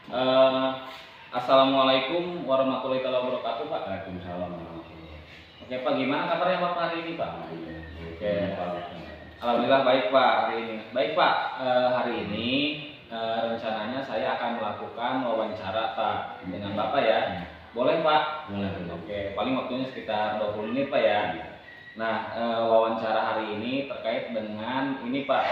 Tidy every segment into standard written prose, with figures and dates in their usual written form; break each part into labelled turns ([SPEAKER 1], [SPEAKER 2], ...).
[SPEAKER 1] Eh, Assalamualaikum warahmatullahi wabarakatuh, Pak.
[SPEAKER 2] Waalaikumsalam warahmatullahi
[SPEAKER 1] Oke, Pak, gimana kabarnya Bapak hari ini, Pak?
[SPEAKER 2] wabarakatuh.
[SPEAKER 1] Oke, alhamdulillah baik, Pak, hari ini. Baik, Pak, hari ini rencananya saya akan melakukan wawancara, Pak, dengan Bapak ya. Boleh, Pak?
[SPEAKER 2] Boleh.
[SPEAKER 1] Oke, paling waktunya sekitar 20 menit, Pak ya. Nah, wawancara hari ini terkait dengan ini, Pak,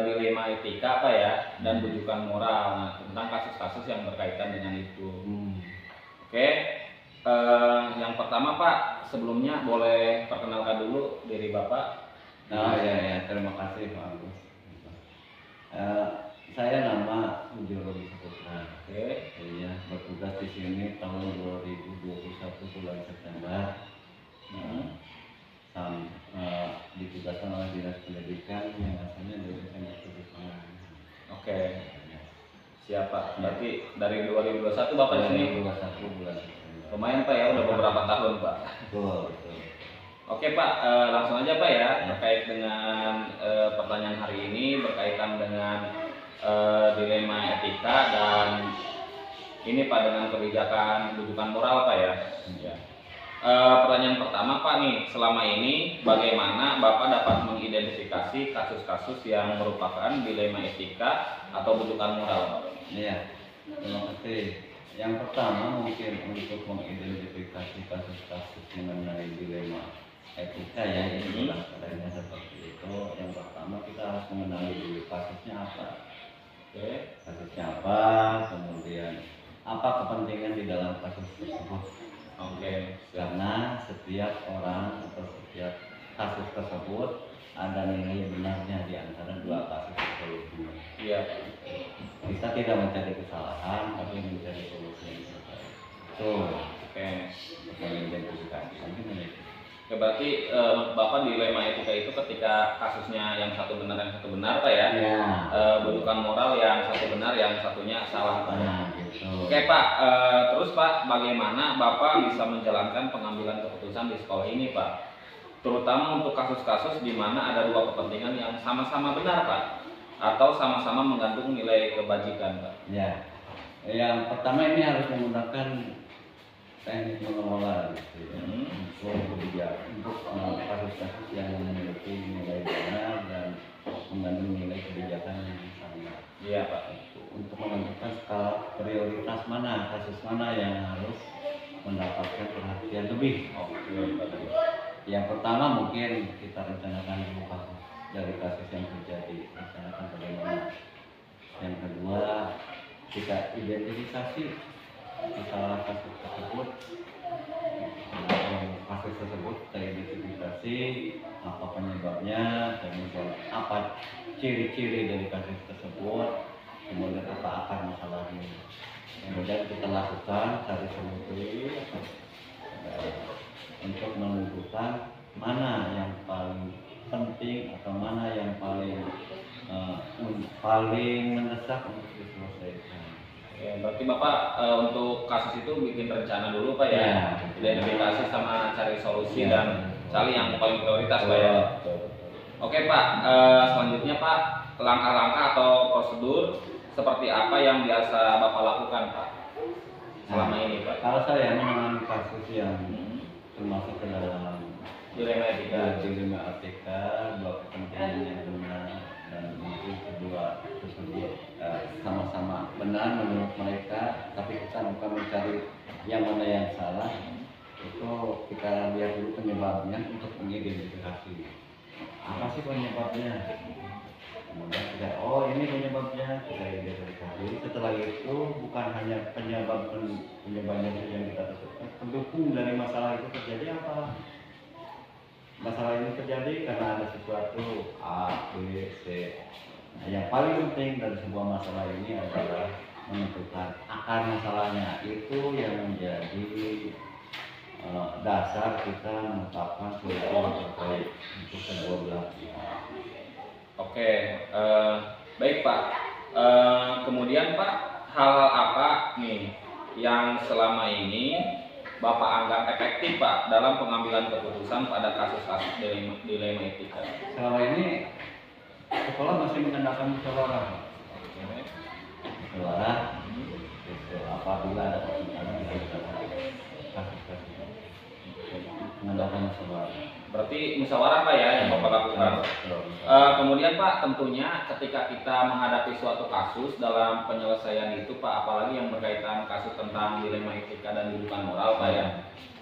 [SPEAKER 1] dilema etika, Pak ya, dan rujukan moral. Nah, tentang kasus-kasus yang berkaitan dengan itu. Oke, yang pertama, Pak, sebelumnya boleh perkenalkan dulu diri Bapak.
[SPEAKER 2] Ya, terima kasih Pak Agus. Saya nama Ujuro Saputra.
[SPEAKER 1] Oke.
[SPEAKER 2] Saya bertugas di sini tahun 2021 bulan September. Ditugaskan oleh Dinas Pendidikan yang asalnya dari SMA Kedua.
[SPEAKER 1] Oke. Siapa? Berarti dari 2021 Bapak di sini.
[SPEAKER 2] 2021 bulan September.
[SPEAKER 1] Lumayan, Pak ya, udah beberapa tahun, Pak.
[SPEAKER 2] Betul.
[SPEAKER 1] Oke, Pak, langsung aja, Pak ya, terkait dengan pertanyaan hari ini berkaitan dengan dilema etika dan ini, Pak, dengan kebijakan rujukan moral, Pak ya. Ya. Pertanyaan pertama, Pak, nih, selama ini bagaimana Bapak dapat mengidentifikasi kasus-kasus yang merupakan dilema etika atau rujukan moral, Pak?
[SPEAKER 2] Iya, terima kasih. Yang pertama mungkin untuk mengidentifikasi kasus-kasus mengenai dilema etika ya, ini adanya seperti itu. Yang pertama kita harus mengenali dulu kasusnya apa.
[SPEAKER 1] Oke.
[SPEAKER 2] Kasusnya apa, kemudian apa kepentingan di dalam kasus tersebut.
[SPEAKER 1] Oke.
[SPEAKER 2] Karena setiap orang atau setiap kasus tersebut ada nilai benarnya di antara dua kasus tersebut.
[SPEAKER 1] Iya.
[SPEAKER 2] Kita tidak mencari kesalahan, tapi mencari solusi yang terbaik.
[SPEAKER 1] Oke.
[SPEAKER 2] Mengidentifikasi.
[SPEAKER 1] Oke, berarti Bapak dilema etika itu ketika kasusnya yang satu benar yang satu benar, Pak ya?
[SPEAKER 2] Ya.
[SPEAKER 1] Rujukan moral yang satu benar yang satunya salah, Pak.
[SPEAKER 2] Gitu.
[SPEAKER 1] Oke, Pak, terus Pak, bagaimana Bapak bisa menjalankan pengambilan keputusan di sekolah ini, Pak? Terutama untuk kasus-kasus di mana ada dua kepentingan yang sama-sama benar, Pak, atau sama-sama mengandung nilai kebajikan, Pak.
[SPEAKER 2] Ya, yang pertama ini harus menggunakan teknik mengelola gitu ya. Untuk kasus-kasus yang memiliki nilai benar dan mengandung nilai kebijakan yang sama.
[SPEAKER 1] Iya, Pak.
[SPEAKER 2] Untuk menentukan skala prioritas mana, kasus mana yang harus mendapatkan perhatian lebih.
[SPEAKER 1] Oke, Pak.
[SPEAKER 2] Yang pertama mungkin kita rencanakan dulu kasus dari kasus yang terjadi, rencanakan bagaimana. Yang kedua kita identifikasi masalah kasus tersebut, kita identifikasi apa penyebabnya, kemudian apa ciri-ciri dari kasus tersebut, kemudian apa akar masalahnya. Kemudian kita lakukan cari solusi untuk menentukan mana yang paling penting atau mana yang paling mendesak untuk diselesaikan.
[SPEAKER 1] Ya, berarti Bapak untuk kasus itu bikin rencana dulu, Pak ya?
[SPEAKER 2] Ya.
[SPEAKER 1] Identifikasi sama cari solusi dan cari yang paling prioritas, Pak ya? Oke, Pak, selanjutnya Pak, langkah-langkah atau prosedur seperti apa yang biasa Bapak lakukan, Pak, selama ini, Pak?
[SPEAKER 2] Kalau saya menangani kasus yang termasuk ke dalam
[SPEAKER 1] Dilema etika.
[SPEAKER 2] dilema etika, dua kepentingan yang benar dan mungkin kedua tersebut sama-sama benar menurut mereka, tapi kita bukan mencari yang mana yang salah. Itu kita lihat dulu penyebabnya untuk mengidentifikasi apa sih penyebabnya. Kemudian kita, ini penyebabnya, kita identifikasi. Setelah itu bukan hanya penyebabnya yang kita tentukan, pendukung dari masalah itu terjadi apa. Masalah ini terjadi karena ada sesuatu A, B, C. Nah, yang paling penting dari sebuah masalah ini adalah menentukan akar masalahnya. Itu yang menjadi dasar kita menetapkan solusi yang terbaik untuk kedua belah pihak.
[SPEAKER 1] Oke, baik Pak. Kemudian Pak, hal apa nih yang selama ini Bapak anggap efektif, Pak, dalam pengambilan keputusan pada kasus-kasus dilema etika?
[SPEAKER 2] Selama ini sekolah masih mengandalkan musyawarah. Musyawarah apabila ada pertentangan diajukan kasus-kasus mengadakan musyawarah.
[SPEAKER 1] Berarti musyawarah Pak ya yang Bapak lakukan. Kemudian Pak, tentunya ketika kita menghadapi suatu kasus dalam penyelesaian itu Pak, apalagi yang berkaitan kasus tentang dilema etika dan kehidupan moral Pak ya.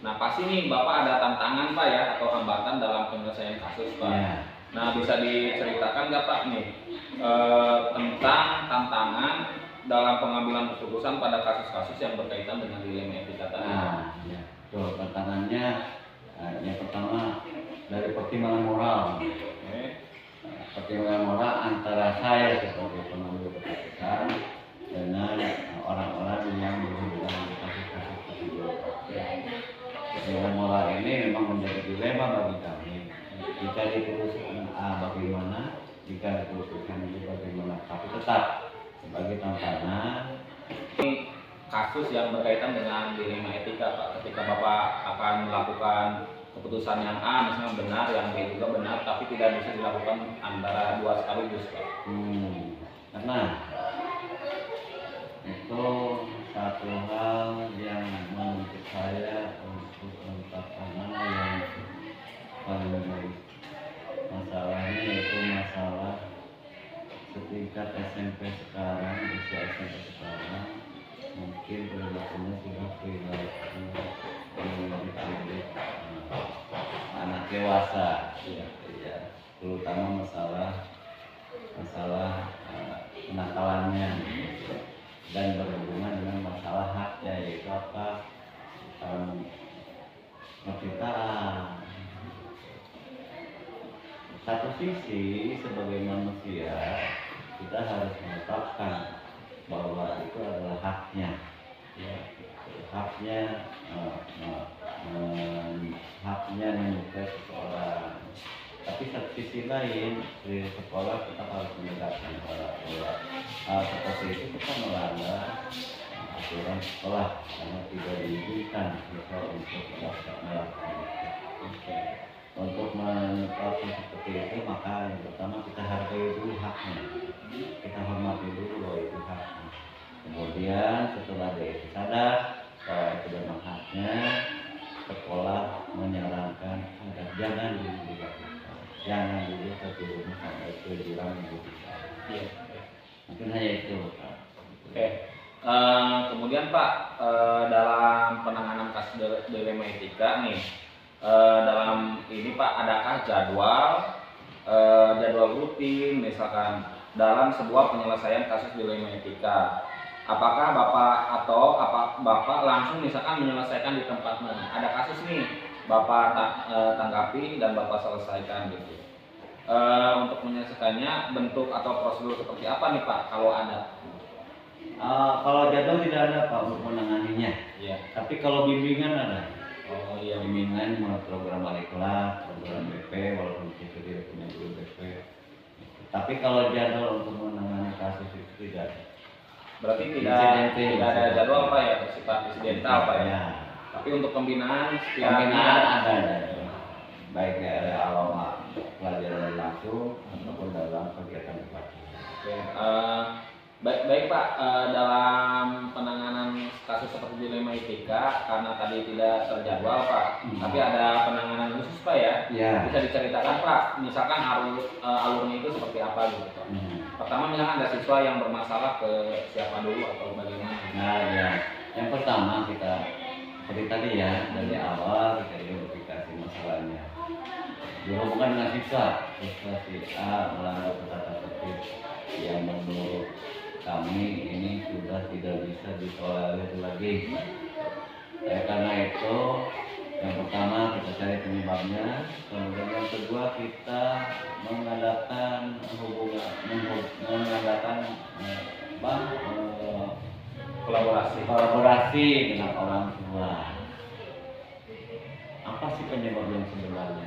[SPEAKER 1] Nah pasti nih Bapak ada tantangan Pak ya atau hambatan dalam penyelesaian kasus Pak.
[SPEAKER 2] Ya.
[SPEAKER 1] Nah bisa diceritakan nggak Pak nih tentang tantangan dalam pengambilan keputusan pada kasus-kasus yang berkaitan dengan dilema etika tadi?
[SPEAKER 2] Nah, ya. Tuh, tantangannya yang pertama dari pertimbangan moral. Pertimbangan moral antara saya sebagai pengambil keputusan dengan orang-orang yang berhubungan dengan kasus-kasus tersebut. Pertimbangan moral ini memang menjadi dilema bagi kami. Jika diputuskan A bagaimana, jika diputuskan B bagaimana, tapi tetap sebagai tantangan.
[SPEAKER 1] Ini kasus yang berkaitan dengan dilema etika Pak, ketika Bapak akan melakukan keputusan yang A misalnya benar, yang B juga benar, tapi tidak bisa dilakukan antara dua sekaligus Pak.
[SPEAKER 2] Karena itu satu hal yang menuntut saya untuk menetapkan mana yang paling baik. Masalahnya itu masalah setingkat SMP sekarang, usia SMP sekarang mungkin perilakunya sudah perilaku anak dewasa, ya, terutama masalah kenakalannya dan berhubungan dengan masalah haknya, yaitu apa, penciptaan. Satu sisi sebagai manusia kita harus menetapkan bahwa itu adalah haknya, ya, haknya haknya menyukai seseorang. Tapi satu sisi lain di sekolah kita harus menegakkan bahwa hal seperti itu kita melanggar aturan sekolah karena tidak diizinkan siswa untuk melakukan itu. Untuk menetapkan seperti itu, maka yang pertama kita hargai dulu haknya, kita hormati dulu bahwa itu haknya. Kemudian setelah dia itu sadar bahwa itu memang haknya, sekolah menyarankan agar jangan dulu dilakukan, jangan dulu terjerumus sampai ke jurang yang lebih besar. Mungkin hanya itu Pak.
[SPEAKER 1] Oke. Kemudian Pak, dalam penanganan kasus dilema etika nih, dalam ini Pak, adakah jadwal rutin misalkan dalam sebuah penyelesaian kasus dilema etika? Apakah Bapak langsung misalkan menyelesaikan di tempat mana? Ada kasus nih Bapak tanggapi dan Bapak selesaikan gitu. Untuk menyelesaikannya bentuk atau prosedur seperti apa nih Pak kalau ada?
[SPEAKER 2] Kalau jadwal tidak ada Pak untuk menanganinya.
[SPEAKER 1] Iya.
[SPEAKER 2] Tapi kalau bimbingan ada.
[SPEAKER 1] Oh iya.
[SPEAKER 2] Bimbingan melalui program Alikla, program BP, walaupun kita tidak punya guru BP. Tapi kalau jadwal untuk menangani kasus itu tidak ada.
[SPEAKER 1] Berarti tidak ada jadwal Pak ya, bersifat insidental Pak ya. Tapi untuk pembinaan
[SPEAKER 2] ada. Baik dari awal pelajaran langsung ataupun dalam kegiatan pelatihan.
[SPEAKER 1] Oke. Baik Pak, dalam penanganan kasus seperti dilema etika karena tadi tidak terjadwal Pak, tapi ada penanganan khusus Pak ya?
[SPEAKER 2] Ya.
[SPEAKER 1] Bisa diceritakan Pak, misalkan alurnya itu seperti apa gitu Pak? Pertama misalkan ada siswa yang bermasalah ke siapa dulu atau bagaimana?
[SPEAKER 2] Nah ya, yang pertama kita seperti tadi ya, dari awal kita identifikasi masalahnya. Berhubungan dengan siswa si A melanggar tata tertib yang menurut kami ini sudah tidak bisa ditolerir lagi. Karena itu yang pertama kita cari penyebabnya, kemudian yang kedua kita mengadakan kolaborasi dengan orang tua. Apa sih penyebab yang sebenarnya?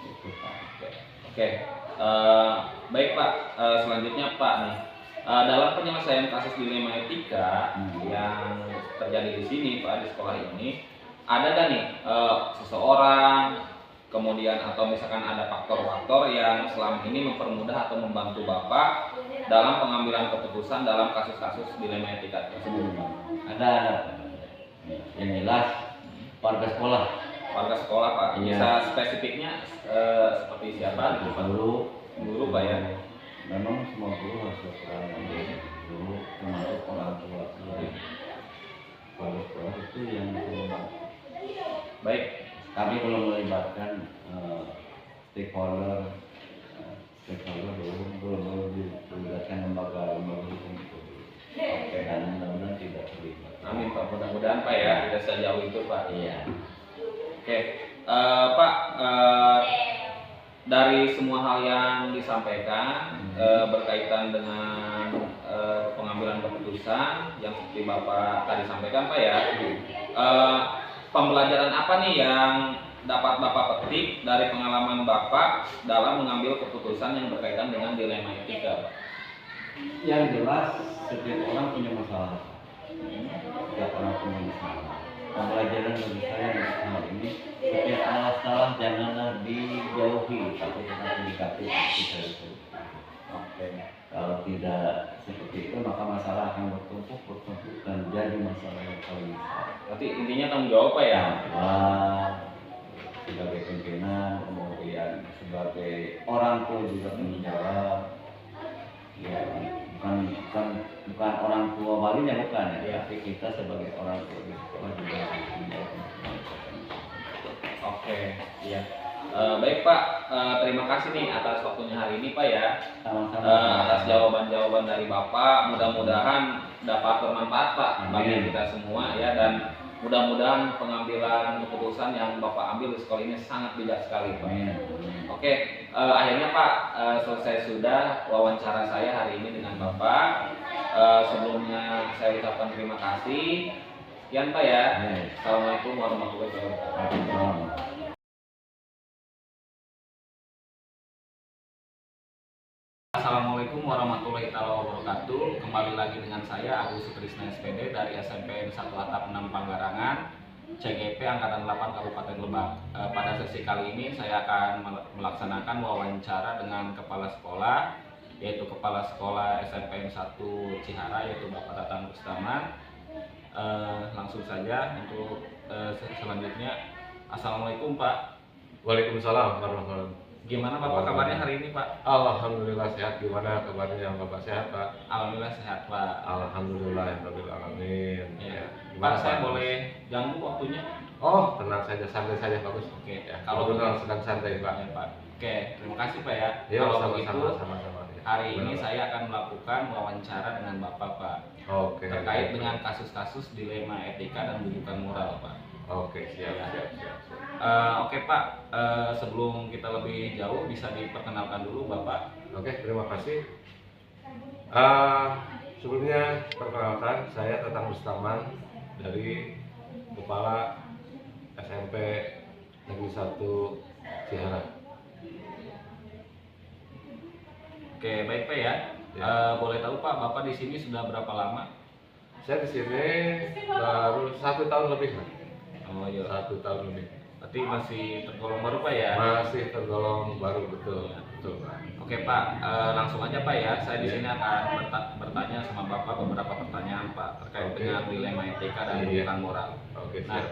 [SPEAKER 2] Itu Pak.
[SPEAKER 1] Oke. Baik Pak, selanjutnya Pak nih, dalam penyelesaian kasus dilema etika yang terjadi di sini Pak, di sekolah ini, ada gak nih seseorang, kemudian atau misalkan ada faktor-faktor yang selama ini mempermudah atau membantu Bapak dalam pengambilan keputusan dalam kasus-kasus dilema etika tersebut?
[SPEAKER 2] Ada. Yang jelas warga sekolah.
[SPEAKER 1] Warga sekolah Pak.
[SPEAKER 2] Iya.
[SPEAKER 1] Bisa spesifiknya seperti siapa gitu Pak? Guru Pak ya.
[SPEAKER 2] Memang semua guru harus berperan, guru termasuk orang tua. Warga sekolah itu yang terlibat.
[SPEAKER 1] Baik.
[SPEAKER 2] Kami belum melibatkan stakeholder belum melibatkan lembaga hukum itu. Dan mudah-mudahan tidak terlibat.
[SPEAKER 1] Amin Pak, mudah-mudahan Pak ya tidak sejauh itu Pak.
[SPEAKER 2] Iya.
[SPEAKER 1] Oke, Pak, dari semua hal yang disampaikan berkaitan dengan pengambilan keputusan yang seperti Bapak tadi sampaikan Pak ya, pembelajaran apa nih yang dapat Bapak petik dari pengalaman Bapak dalam mengambil keputusan yang berkaitan dengan dilema etika Pak?
[SPEAKER 2] Yang jelas setiap orang punya masalah. Setiap orang punya masalah. Pembelajaran bagi saya di hal ini, setiap salah janganlah dijauhi, tapi tetap didekati seperti itu.
[SPEAKER 1] Oke.
[SPEAKER 2] Kalau tidak seperti itu maka masalah akan bertumpuk dan jadi masalah yang paling besar.
[SPEAKER 1] Berarti intinya tanggung jawab Pak ya?
[SPEAKER 2] Wah, sebagai pimpinan, kemudian sebagai orang tua juga tanggung jawab. Ya, bukan orang tua walinya bukan ya, tapi kita sebagai orang tua di sekolah juga harus tanggung jawab.
[SPEAKER 1] Oke, iya. Baik Pak, terima kasih nih atas waktunya hari ini Pak ya.
[SPEAKER 2] Sama-sama.
[SPEAKER 1] Atas jawaban-jawaban dari Bapak, mudah-mudahan dapat bermanfaat Pak bagi
[SPEAKER 2] Amin.
[SPEAKER 1] kita semua ya, dan mudah-mudahan pengambilan keputusan yang Bapak ambil di sekolah ini sangat bijak sekali Pak.
[SPEAKER 2] Amin.
[SPEAKER 1] Oke, akhirnya Pak, selesai sudah wawancara saya hari ini dengan Bapak. Sebelumnya saya ucapkan terima kasih. Sekian Pak ya. Assalamualaikum warahmatullahi wabarakatuh.
[SPEAKER 2] Waalaikumsalam.
[SPEAKER 1] Assalamualaikum warahmatullahi wabarakatuh. Kembali lagi dengan saya Agus Sutrisna SPD dari SMP 1 Atap 6 Panggarangan, CGP Angkatan 8 Kabupaten Lebak. Pada sesi kali ini saya akan melaksanakan wawancara dengan kepala sekolah, yaitu kepala sekolah SMP 1 Cihara, yaitu Bapak Tatang Bustaman. Langsung saja untuk selanjutnya. Assalamualaikum Pak.
[SPEAKER 3] Waalaikumsalam warahmatullahi wabarakatuh.
[SPEAKER 1] Gimana Bapak kabarnya hari ini Pak?
[SPEAKER 3] Alhamdulillah sehat. Gimana kabarnya Bapak, sehat Pak?
[SPEAKER 1] Alhamdulillah sehat Pak.
[SPEAKER 3] Alhamdulillah alamin.
[SPEAKER 1] Ya.
[SPEAKER 3] Gimana,
[SPEAKER 1] Pak, saya boleh ganggu waktunya?
[SPEAKER 3] Oh, tenang saja, santai saja bagus.
[SPEAKER 1] Oke,
[SPEAKER 3] Ya,
[SPEAKER 1] kalau
[SPEAKER 3] kalau sedang santai Pak.
[SPEAKER 1] Ya, Pak. Oke, terima kasih Pak ya.
[SPEAKER 3] Ya,
[SPEAKER 1] Kalau
[SPEAKER 3] sama-sama,
[SPEAKER 1] begitu,
[SPEAKER 3] sama-sama. Ya.
[SPEAKER 1] hari ini
[SPEAKER 3] Gimana, Pak?
[SPEAKER 1] saya akan melakukan wawancara dengan Bapak Pak
[SPEAKER 3] Oke.
[SPEAKER 1] terkait dengan kasus-kasus dilema etika dan rujukan moral Pak.
[SPEAKER 3] Oke, siap.
[SPEAKER 1] Oke Pak, sebelum kita lebih jauh bisa diperkenalkan dulu Bapak.
[SPEAKER 3] Oke, terima kasih. Sebelumnya perkenalkan, saya Tatang Bustaman dari Kepala SMP Negeri 1 Cihara.
[SPEAKER 1] Oke, baik Pak ya.
[SPEAKER 3] Ya.
[SPEAKER 1] Boleh tahu Pak, Bapak di sini sudah berapa lama?
[SPEAKER 3] Saya di sini baru 1 tahun lebih, Pak.
[SPEAKER 1] Oh iya.
[SPEAKER 3] 1 tahun lebih.
[SPEAKER 1] Berarti masih tergolong baru Pak ya?
[SPEAKER 3] Masih tergolong baru, betul. Pak.
[SPEAKER 1] Oke Pak, langsung aja Pak ya. Saya di
[SPEAKER 3] Iya.
[SPEAKER 1] sini akan bertanya sama Bapak beberapa pertanyaan Pak terkait
[SPEAKER 3] Oke.
[SPEAKER 1] dengan dilema etika dan
[SPEAKER 3] Iya.
[SPEAKER 1] rujukan moral.
[SPEAKER 3] Oke,
[SPEAKER 1] Nah,
[SPEAKER 3] siap.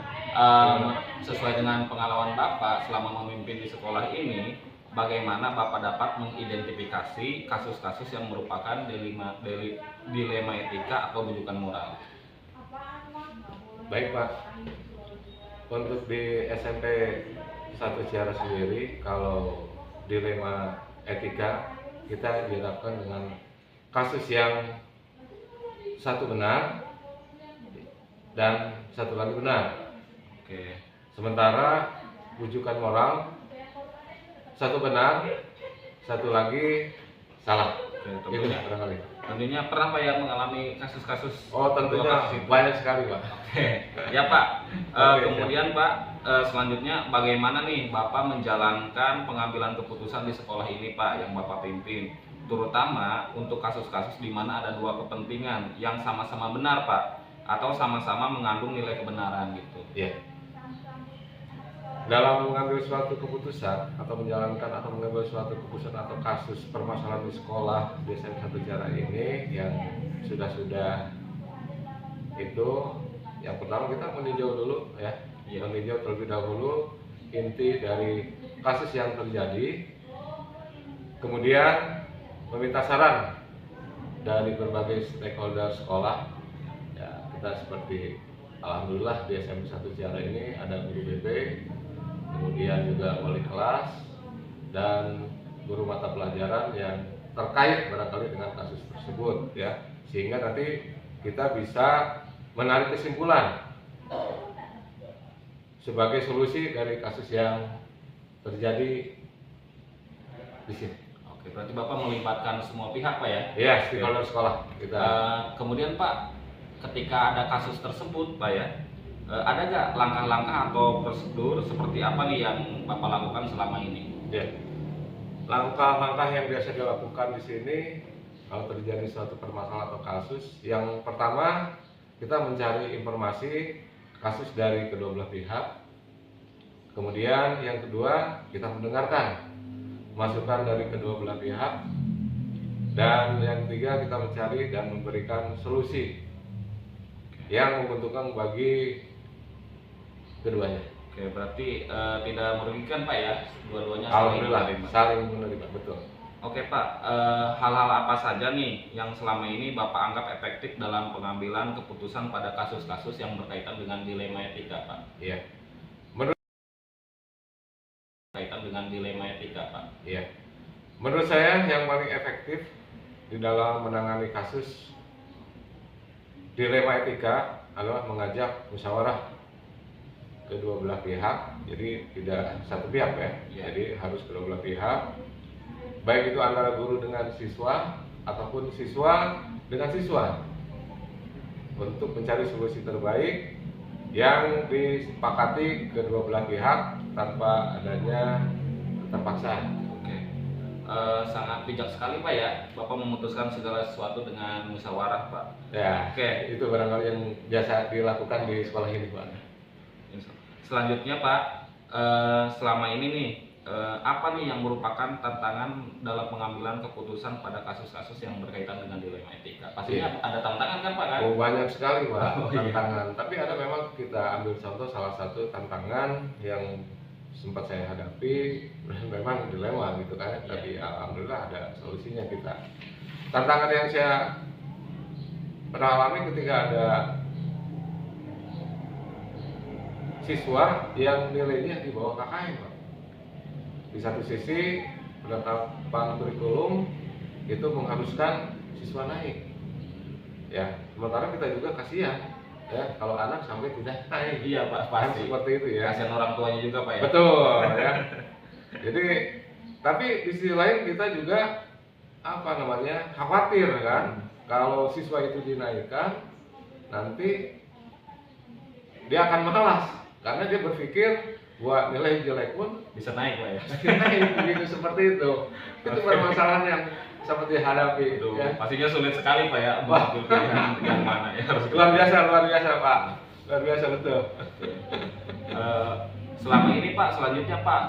[SPEAKER 1] sesuai dengan pengalaman Bapak selama memimpin di sekolah ini, bagaimana Bapak dapat mengidentifikasi kasus-kasus yang merupakan dilema etika atau rujukan moral?
[SPEAKER 3] Baik Pak, untuk di SMP 1 Cihara sendiri, kalau dilema etika kita dihadapkan dengan kasus yang satu benar dan satu lagi benar.
[SPEAKER 1] Oke.
[SPEAKER 3] Sementara rujukan moral satu benar, satu lagi salah.
[SPEAKER 1] Oke,
[SPEAKER 3] Itu
[SPEAKER 1] tentunya,
[SPEAKER 3] barangkali.
[SPEAKER 1] tentunya pernah Pak ya mengalami kasus-kasus?
[SPEAKER 3] Oh, tentunya
[SPEAKER 1] kasus itu?
[SPEAKER 3] banyak sekali Pak.
[SPEAKER 1] Oke, ya Pak.
[SPEAKER 3] Oke,
[SPEAKER 1] Kemudian Pak, selanjutnya bagaimana nih Bapak menjalankan pengambilan keputusan di sekolah ini Pak yang Bapak pimpin, terutama untuk kasus-kasus di mana ada dua kepentingan yang sama-sama benar Pak, atau sama-sama mengandung nilai kebenaran gitu.
[SPEAKER 3] Ya. dalam mengambil suatu keputusan atau menjalankan atau mengambil suatu keputusan atau kasus permasalahan di sekolah di SMA 1 Jara ini yang sudah itu, yang pertama kita meninjau dulu ya, meninjau terlebih dahulu inti dari kasus yang terjadi, kemudian meminta saran dari berbagai stakeholder sekolah. Ya, kita seperti alhamdulillah di SMA 1 Jara ini ada guru BB, kemudian juga wali kelas dan guru mata pelajaran yang terkait barangkali dengan kasus tersebut ya, sehingga nanti kita bisa menarik kesimpulan sebagai solusi dari kasus yang terjadi di sini.
[SPEAKER 1] Oke, berarti Bapak melibatkan semua pihak Pak ya?
[SPEAKER 3] Iya, stakeholder sekolah kita.
[SPEAKER 1] Kemudian Pak, ketika ada kasus tersebut Pak ya, ada nggak langkah-langkah atau prosedur seperti apa nih yang Bapak lakukan selama ini?
[SPEAKER 3] Ya. Langkah-langkah yang biasa dilakukan di sini kalau terjadi suatu permasalahan atau kasus, yang pertama kita mencari informasi kasus dari kedua belah pihak. Kemudian yang kedua kita mendengarkan masukan dari kedua belah pihak. Dan yang ketiga kita mencari dan memberikan solusi yang menguntungkan bagi keduanya.
[SPEAKER 1] Oke, berarti tidak merugikan Pak ya, dua-duanya
[SPEAKER 3] Alhamdulillah
[SPEAKER 1] menerima.
[SPEAKER 3] saling menerima, betul.
[SPEAKER 1] Oke Pak, hal-hal apa saja nih yang selama ini Bapak anggap efektif dalam pengambilan keputusan pada kasus-kasus yang berkaitan dengan dilema etika Pak?
[SPEAKER 3] Iya.
[SPEAKER 1] Berkaitan dengan dilema etika Pak?
[SPEAKER 3] Iya. Menurut saya yang paling efektif di dalam menangani kasus dilema etika adalah mengajak musyawarah kedua belah pihak, jadi tidak satu pihak ya. Jadi harus kedua belah pihak, baik itu antara guru dengan siswa ataupun siswa dengan siswa, untuk mencari solusi terbaik yang disepakati kedua belah pihak tanpa adanya keterpaksaan.
[SPEAKER 1] Oke, sangat bijak sekali Pak ya, Bapak memutuskan segala sesuatu dengan musyawarah Pak.
[SPEAKER 3] Ya,
[SPEAKER 1] Oke.
[SPEAKER 3] itu barangkali yang biasa dilakukan di sekolah ini Pak.
[SPEAKER 1] Selanjutnya Pak, selama ini nih apa nih yang merupakan tantangan dalam pengambilan keputusan pada kasus-kasus yang berkaitan dengan dilema etika? Pastinya ada tantangan kan Pak kan?
[SPEAKER 3] Oh, banyak sekali Pak
[SPEAKER 1] Oh, iya.
[SPEAKER 3] tantangan. Tapi ada memang kita ambil contoh salah satu tantangan yang sempat saya hadapi, memang dilema gitu kan.
[SPEAKER 1] Iya.
[SPEAKER 3] Tapi alhamdulillah ada solusinya kita. Tantangan yang saya pernah alami ketika ada siswa yang nilainya di bawah KKM Pak. Di satu sisi penetapan kurikulum itu mengharuskan siswa naik, ya. Sementara kita juga kasihan, ya, kalau anak sampai tidak naik.
[SPEAKER 1] Iya Pak,
[SPEAKER 3] Kan
[SPEAKER 1] pasti.
[SPEAKER 3] seperti itu ya.
[SPEAKER 1] Kasihan orang tuanya juga Pak ya.
[SPEAKER 3] Betul, ya. Jadi, tapi di sisi lain kita juga khawatir kan, kalau siswa itu dinaikkan, nanti dia akan malas karena dia berpikir buat nilai jelek pun
[SPEAKER 1] Bisa naik Pak ya.
[SPEAKER 3] naik begitu, seperti itu. Itu permasalahan yang sempat dihadapi.
[SPEAKER 1] Aduh,
[SPEAKER 3] Ya.
[SPEAKER 1] pastinya sulit sekali Pak ya, mengambil pilihan yang mana ya harus
[SPEAKER 3] Luar biasa Pak, luar biasa betul.
[SPEAKER 1] Selama ini Pak, selanjutnya Pak,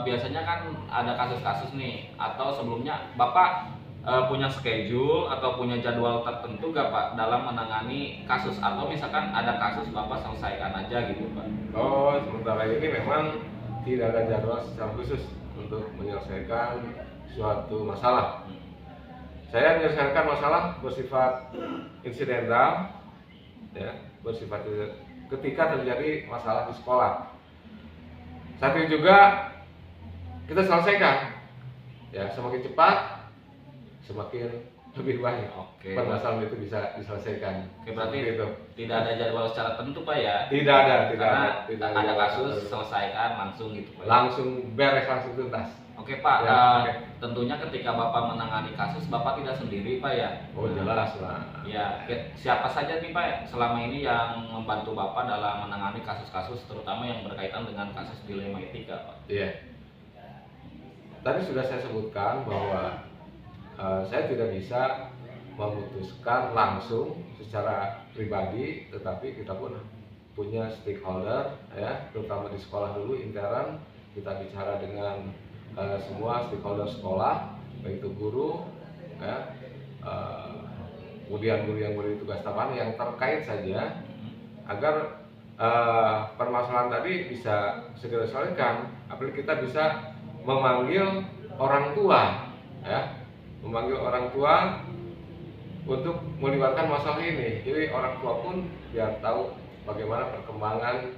[SPEAKER 1] biasanya kan ada kasus-kasus nih, atau sebelumnya Bapak punya schedule atau punya jadwal tertentu gak Pak dalam menangani kasus, atau misalkan ada kasus Bapak selesaikan aja gitu Pak?
[SPEAKER 3] Oh, sementara ini memang tidak ada jadwal secara khusus untuk menyelesaikan suatu masalah. Saya menyelesaikan masalah bersifat insidental, ya, bersifat ketika terjadi masalah di sekolah. Saat itu juga kita selesaikan, ya, semakin cepat semakin lebih baik.
[SPEAKER 1] Oke.
[SPEAKER 3] Permasalahan itu bisa diselesaikan.
[SPEAKER 1] Oke, berarti
[SPEAKER 3] Seperti itu.
[SPEAKER 1] tidak ada jadwal secara tentu Pak ya?
[SPEAKER 3] Tidak ada,
[SPEAKER 1] Karena
[SPEAKER 3] tidak
[SPEAKER 1] ada kasus selesaikan langsung gitu Pak ya?
[SPEAKER 3] langsung beres, langsung tuntas.
[SPEAKER 1] Oke Pak,
[SPEAKER 3] Ya, oke.
[SPEAKER 1] tentunya ketika Bapak menangani kasus, Bapak tidak sendiri Pak ya?
[SPEAKER 3] Oh, jelas lah.
[SPEAKER 1] Ya, siapa saja nih Pak selama ini yang membantu Bapak dalam menangani kasus-kasus, terutama yang berkaitan dengan kasus dilema etika Pak?
[SPEAKER 3] Iya. Tadi sudah saya sebutkan bahwa saya tidak bisa memutuskan langsung secara pribadi, tetapi kita pun punya stakeholder ya, terutama di sekolah dulu intern kita bicara dengan semua stakeholder sekolah, baik itu guru ya, kemudian guru yang beri tugas tambahan yang terkait saja agar permasalahan tadi bisa segera diselesaikan. Apalagi kita bisa memanggil orang tua ya, memanggil orang tua untuk melibatkan masalah ini. Jadi orang tua pun biar tahu bagaimana perkembangan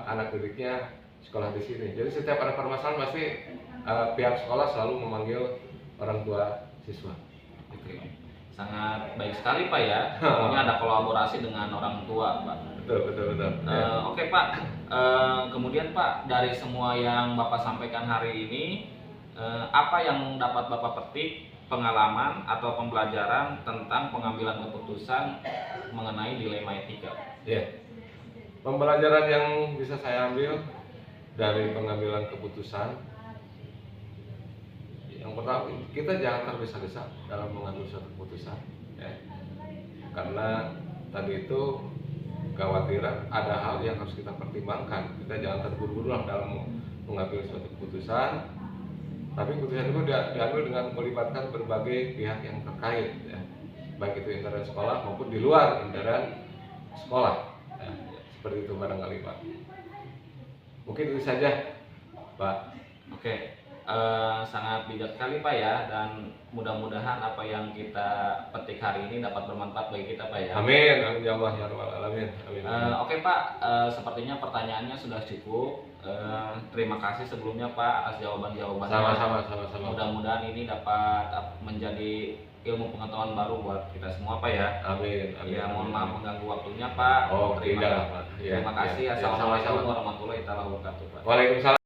[SPEAKER 3] anak didiknya sekolah di sini. Jadi setiap ada permasalahan pasti pihak sekolah selalu memanggil orang tua siswa.
[SPEAKER 1] Oke. Sangat baik sekali Pak ya. Pokoknya ada kolaborasi dengan orang tua Pak.
[SPEAKER 3] Betul.
[SPEAKER 1] Oke Pak. Kemudian Pak, dari semua yang Bapak sampaikan hari ini, apa yang dapat Bapak petik pengalaman atau pembelajaran tentang pengambilan keputusan mengenai dilema etika?
[SPEAKER 3] Ya. Pembelajaran yang bisa saya ambil dari pengambilan keputusan, yang pertama kita jangan tergesa-gesa dalam mengambil suatu keputusan ya. Karena tadi itu kekhawatiran ada hal yang harus kita pertimbangkan. Kita jangan terburu-buru dalam mengambil suatu keputusan, tapi keputusan itu diambil dengan melibatkan berbagai pihak yang terkait ya. Baik itu internal sekolah maupun di luar internal sekolah ya. Seperti itu barangkali Pak. Mungkin itu saja Pak.
[SPEAKER 1] Oke, sangat bijak sekali Pak ya, dan mudah-mudahan apa yang kita petik hari ini dapat bermanfaat bagi kita Pak ya.
[SPEAKER 3] Amin ya Allah ya Rabbal alamin. Amin.
[SPEAKER 1] Oke Pak, sepertinya pertanyaannya sudah cukup. Terima kasih sebelumnya Pak atas jawaban-jawabannya.
[SPEAKER 3] Sama-sama.
[SPEAKER 1] Mudah-mudahan ini dapat menjadi ilmu pengetahuan baru buat kita semua Pak ya.
[SPEAKER 3] Amin.
[SPEAKER 1] Ya, mohon maaf mengganggu waktunya Pak.
[SPEAKER 3] Oh, tidak Pak.
[SPEAKER 1] Terima kasih.
[SPEAKER 3] Ya,
[SPEAKER 1] Assalamualaikum
[SPEAKER 3] sama-sama.
[SPEAKER 1] warahmatullahi wabarakatuh Pak.
[SPEAKER 3] Waalaikumsalam.